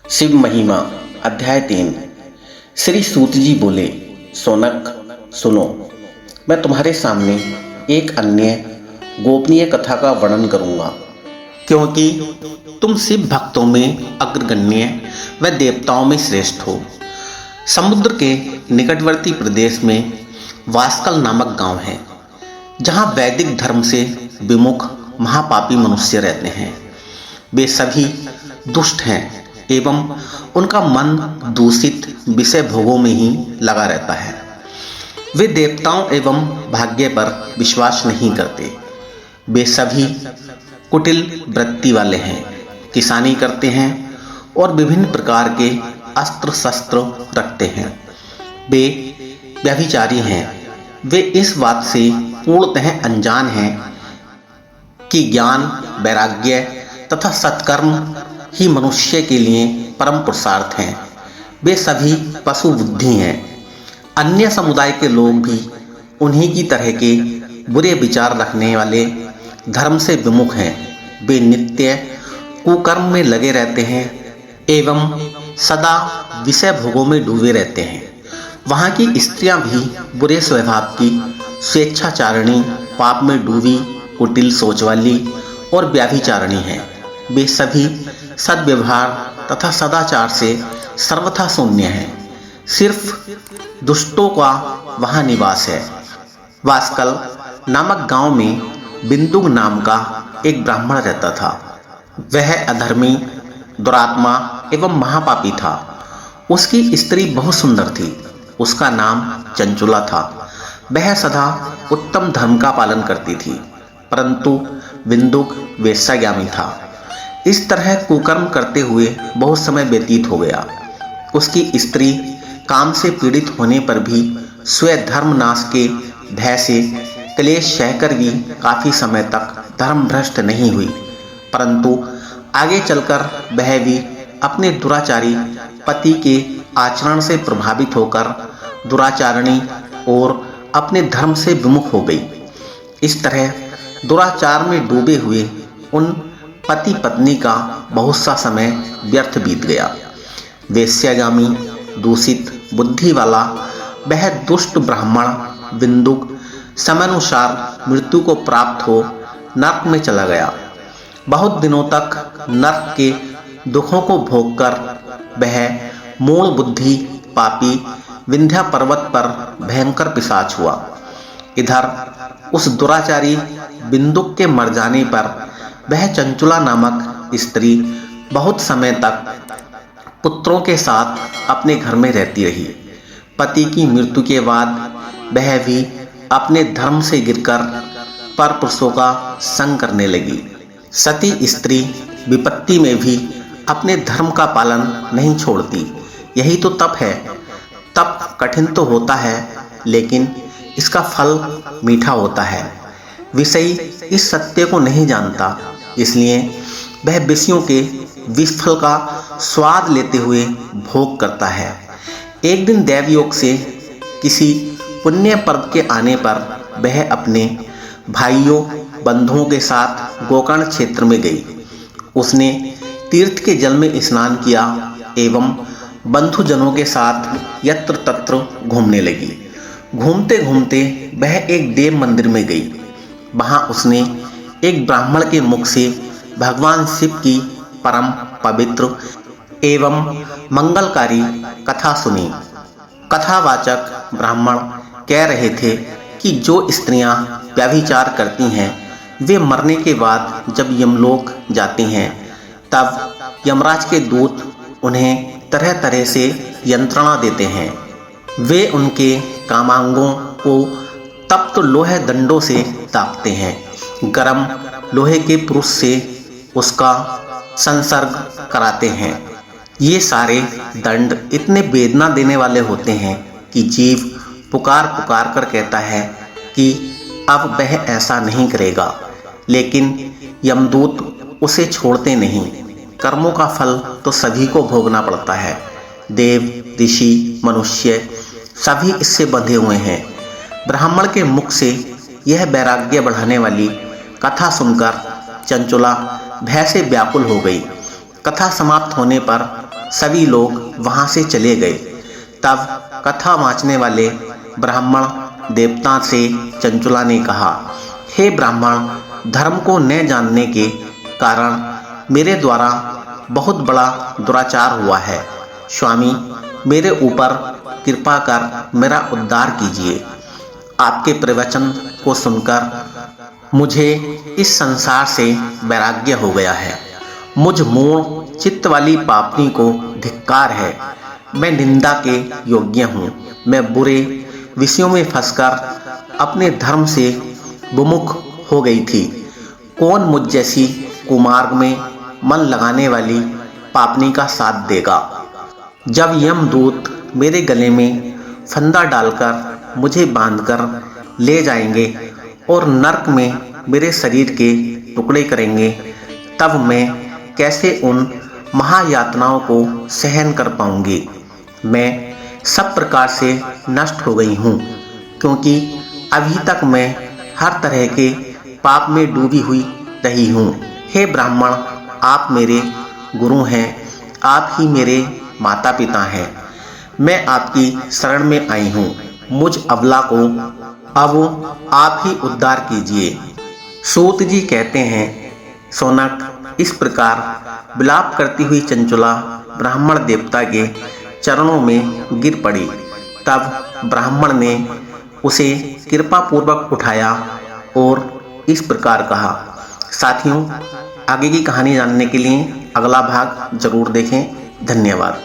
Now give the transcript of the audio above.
शिव महिमा अध्याय 3। श्री सूत जी बोले, सोनक सुनो, मैं तुम्हारे सामने एक अन्य गोपनीय कथा का वर्णन करूंगा, क्योंकि तुम शिव भक्तों में अग्रगण्य व देवताओं में श्रेष्ठ हो। समुद्र के निकटवर्ती प्रदेश में वास्कल नामक गांव है, जहां वैदिक धर्म से विमुख महापापी मनुष्य रहते हैं। वे सभी दुष्ट हैं एवं उनका मन दूषित विषय भोगों में ही लगा रहता है। वे देवताओं एवं भाग्य पर विश्वास नहीं करते। वे सभी कुटिल वृत्ति वाले हैं, किसानी करते हैं और विभिन्न प्रकार के अस्त्र शस्त्र रखते हैं। वे व्यभिचारी हैं। वे इस बात से पूर्णतः अनजान हैं कि ज्ञान, वैराग्य तथा सत्कर्म ही मनुष्य के लिए परम पुरुषार्थ हैं। वे सभी पशु बुद्धि हैं। अन्य समुदाय के लोग भी उन्हीं की तरह के बुरे विचार रखने वाले धर्म से विमुख हैं। वे नित्य कुकर्म में लगे रहते हैं एवं सदा विषय भोगों में डूबे रहते हैं। वहाँ की स्त्रियां भी बुरे स्वभाव की, स्वेच्छाचारिणी, पाप में डूबी, कुटिल सोच वाली और व्याभिचारिणी हैं। वे सभी सद्व्यवहार तथा सदाचार से सर्वथा शून्य हैं। सिर्फ दुष्टों का वहाँ निवास है। वास्कल नामक गांव में बिंदुक नाम का एक ब्राह्मण रहता था। वह अधर्मी, दुरात्मा एवं महापापी था। उसकी स्त्री बहुत सुंदर थी। उसका नाम चंचुला था। वह सदा उत्तम धर्म का पालन करती थी, परंतु बिंदुक वेश्यागामी था। इस तरह कुकर्म करते हुए बहुत समय व्यतीत हो गया। उसकी स्त्री काम से पीड़ित होने पर भी स्वयं धर्म नाश के भय से क्लेश सहकर भी काफी समय तक धर्म भ्रष्ट नहीं हुई, परंतु आगे चलकर वह भी अपने दुराचारी पति के आचरण से प्रभावित होकर दुराचारणी और अपने धर्म से विमुख हो गई। इस तरह दुराचार में डूबे हुए उन पति पत्नी का बहुत सा समय व्यर्थ बीत गया। वेश्यागामी, दूषित बुद्धि वाला वह दुष्ट ब्राह्मण बिंदुक समयानुसार मृत्यु को प्राप्त हो नरक में चला गया। बहुत दिनों तक नरक के दुखों को भोगकर वह मूढ़ बुद्धि पापी विंध्या पर्वत पर भयंकर पिशाच हुआ। इधर उस दुराचारी बिंदुक के मर जाने पर वह चंचुला नामक स्त्री बहुत समय तक पुत्रों के साथ अपने घर में रहती रही। पति की मृत्यु के बाद वह भी अपने धर्म से गिरकर परपुरुषों का संग करने लगी। सती स्त्री विपत्ति में भी अपने धर्म का पालन नहीं छोड़ती। यही तो तप है। तप कठिन तो होता है, लेकिन इसका फल मीठा होता है। विषयी इस सत्य को नहीं जानता, इसलिए वह विषयों के विफल का स्वाद लेते हुए भोग करता है। एक दिन दैवयोग से किसी पुण्य पर्व के आने पर वह अपने भाइयों बंधुओं के साथ गोकर्ण क्षेत्र में गई। उसने तीर्थ के जल में स्नान किया एवं बंधुजनों के साथ यत्र तत्र घूमने लगी। घूमते घूमते वह एक देव मंदिर में गई। वहां उसने एक ब्राह्मण के मुख से भगवान शिव की परम पवित्र एवं मंगलकारी कथा सुनी। कथावाचक ब्राह्मण कह रहे थे कि जो स्त्रियां व्यभिचार करती हैं, वे मरने के बाद जब यमलोक जाती हैं, तब यमराज के दूत उन्हें तरह तरह से यंत्रणा देते हैं। वे उनके कामांगों को तप्त लोहे दंडों से ताकते हैं। गरम लोहे के पुरुष से उसका संसर्ग कराते हैं। ये सारे दंड इतने वेदना देने वाले होते हैं कि जीव पुकार पुकार कर कहता है कि अब वह ऐसा नहीं करेगा, लेकिन यमदूत उसे छोड़ते नहीं। कर्मों का फल तो सभी को भोगना पड़ता है। देव, ऋषि, मनुष्य सभी इससे बंधे हुए हैं। ब्राह्मण के मुख से यह वैराग्य बढ़ाने वाली कथा सुनकर चंचुला भय से व्याकुल हो गई। कथा समाप्त होने पर सभी लोग वहां से चले गए। तब कथा वाँचने वाले ब्राह्मण देवता से चंचुला ने कहा, हे ब्राह्मण, धर्म को न जानने के कारण मेरे द्वारा बहुत बड़ा दुराचार हुआ है। स्वामी, मेरे ऊपर कृपा कर मेरा उद्धार कीजिए। आपके प्रवचन को सुनकर मुझे इस संसार से वैराग्य हो गया है। मुझ मूढ़ चित्त वाली पापनी को धिक्कार है। मैं निंदा के योग्य हूँ। मैं बुरे विषयों में फंसकर अपने धर्म से विमुख हो गई थी। कौन मुझ जैसी कुमार्ग में मन लगाने वाली पापनी का साथ देगा? जब यमदूत मेरे गले में फंदा डालकर मुझे बांधकर ले जाएंगे और नरक में मेरे शरीर के टुकड़े करेंगे, तब मैं कैसे उन महायातनाओं को सहन कर पाऊंगी? मैं सब प्रकार से नष्ट हो गई हूँ, क्योंकि अभी तक मैं हर तरह के पाप में डूबी हुई रही हूँ। हे ब्राह्मण, आप मेरे गुरु हैं, आप ही मेरे माता पिता हैं। मैं आपकी शरण में आई हूँ। मुझ अबला को अब आप ही उद्धार कीजिए। सूत जी कहते हैं, शौनक, इस प्रकार विलाप करती हुई चंचुला ब्राह्मण देवता के चरणों में गिर पड़ी। तब ब्राह्मण ने उसे कृपा पूर्वक उठाया और इस प्रकार कहा। साथियों, आगे की कहानी जानने के लिए अगला भाग जरूर देखें। धन्यवाद।